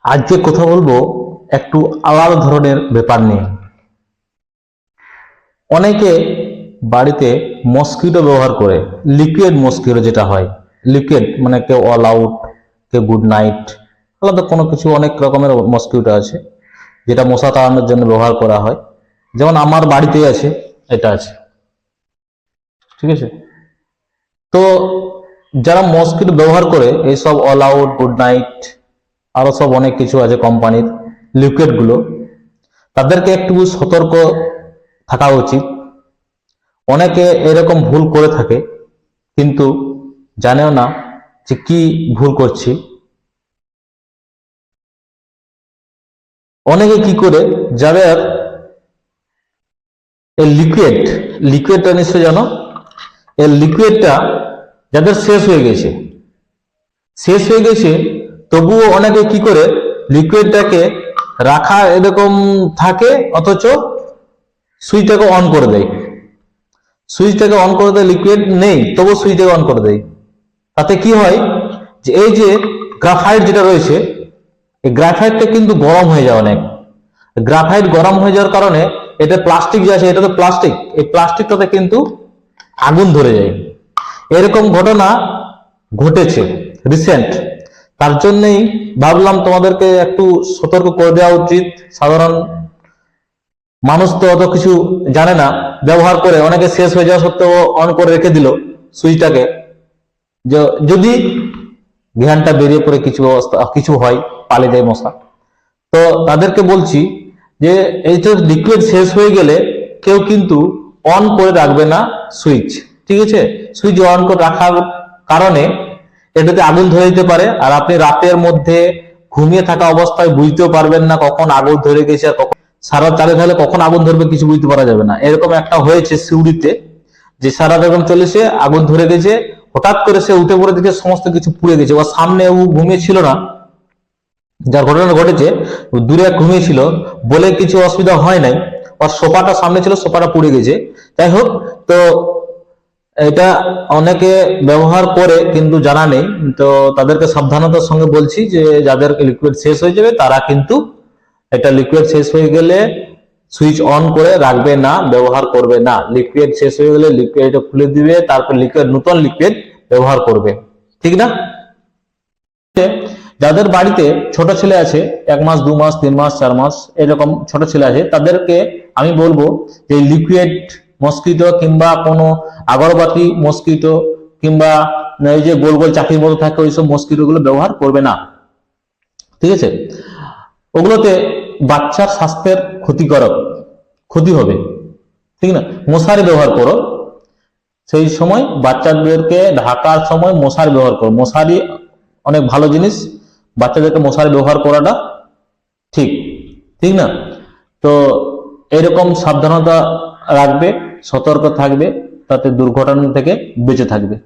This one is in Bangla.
আজকে কথা বলবো একটু আলাদা ধরনের ব্যাপার নিয়ে। অনেকে বাড়িতে মসকিটো ব্যবহার করে, লিকুইড মসকিটো যেটা হয়, লিকুইড মানে কেউ অল আউট, কেউ গুড নাইট, আলাদা কোনো কিছু, অনেক রকমের মসকিটো আছে যেটা মশা তাড়ানোর জন্য ব্যবহার করা হয়। যেমন আমার বাড়িতেই আছে, এটা আছে, ঠিক আছে। তো যারা মসকিটো ব্যবহার করে এইসব অল আউট, গুড নাইট, আরো সব অনেক কিছু আছে কোম্পানির লিকুইড গুলো, তাদেরকে একটু সতর্ক থাকা উচিত। অনেকে এরকম ভুল করে থাকে কিন্তু জানেও না যে কি ভুল করছি। অনেকে কি করে, যাদের এই লিকুইডটা নিশ্চয় জানো, এই লিকুইডটা যাদের শেষ হয়ে গেছে তবুও অনেকে কি করে লিকুইডটাকে রাখা এরকম থাকে, অথচ সুইচটাকে অন করে দেয়। লিকুইড নেই তবু সুইচটাকে অন করে দেয়। তাতে কি হয় যে এই যে গ্রাফাইট যেটা রয়েছে, এই গ্রাফাইটটা কিন্তু গরম হয়ে যায় অনেক। গ্রাফাইট গরম হয়ে যাওয়ার কারণে এটা প্লাস্টিক যে আছে, এটা তো প্লাস্টিক, এই প্লাস্টিকটাতে কিন্তু আগুন ধরে যায়। এরকম ঘটনা ঘটেছে রিসেন্ট। তার জন্যই ভাবলাম তোমাদেরকে একটু সতর্ক করে দেওয়া উচিত। সাধারণ মানুষ তো অত কিছু জানে না, ব্যবহার করে অনেকে শেষ হয়ে যাওয়া সত্ত্বেও অন করে রেখে দিল সুইচটাকে। যদি ধ্যানটা বেরিয়ে পড়ে কিছু হয়, পালিয়ে যায় মশা। তো তাদেরকে বলছি যে এই তো লিকুইড শেষ হয়ে গেলে কেউ কিন্তু অন করে রাখবে না সুইচ, ঠিক আছে। সুইচ অন করে রাখার কারণে এটাতে আগুন ধরে যেতে পারে, আর আপনি রাতের মধ্যে ঘুমিয়ে থাকা অবস্থায় বুঝতেও পারবেন না কখন আগুন ধরে গেছে আর কখন সারা চালে থাকলে কখন আগুন ধরবে কিছু বুঝতে পারা যাবে না। এরকম একটা হয়েছে সিউড়িতে, যে সারা যখন চলেছে আগুন ধরে গেছে, হঠাৎ করে সে উঠে পড়ে দেখে সমস্ত কিছু পুড়ে গেছে। ওর সামনে ও ঘুমিয়ে ছিল না, যার ঘটনা ঘটেছে দূরে ঘুমিয়েছিল বলে কিছু অসুবিধা হয় নাই, ওর সোফাটা সামনে ছিল, সোফাটা পুড়ে গেছে। যাই হোক, তো এটা অনেকে ব্যবহার করে কিন্তু জানা নেই। তো তাদেরকে সাবধানতার সঙ্গে বলছি যে যাদের লিকুইড শেষ হয়ে যাবে তারা কিন্তু এটা লিকুইড শেষ হয়ে গেলে সুইচ অন করে রাখবে না, ব্যবহার করবে না। লিকুইড শেষ হয়ে গেলে লিকুইড খুলে দিবে, তারপর নতুন লিকুইড ব্যবহার করবে, ঠিক না? যাদের বাড়িতে ছোট ছেলে আছে, 1 মাস 2 মাস 3 মাস 4 মাস এরকম ছোট ছেলে আছে, তাদেরকে আমি বলবো যে লিকুইড মসকিটো কিংবা কোনো আগরবাতি মসকিটো কিংবা এই যে গোল গোল চাকির মতো থাকে ওইসব মসকিটো গুলো ব্যবহার করবে না, ঠিক আছে। ওগুলোতে বাচ্চার স্বাস্থ্যের ক্ষতি হবে, ঠিক না। মশারি ব্যবহার করো, সেই সময় বাচ্চাদেরকে ঢাকার সময় মশারি ব্যবহার করো। মশারি অনেক ভালো জিনিস, বাচ্চাদেরকে মশারি ব্যবহার করাটা ঠিক, ঠিক না। তো এরকম সাবধানতা রাখবে, সতর্ক থাকবে, তাতে দুর্ঘটনা থেকে বেঁচে থাকবে।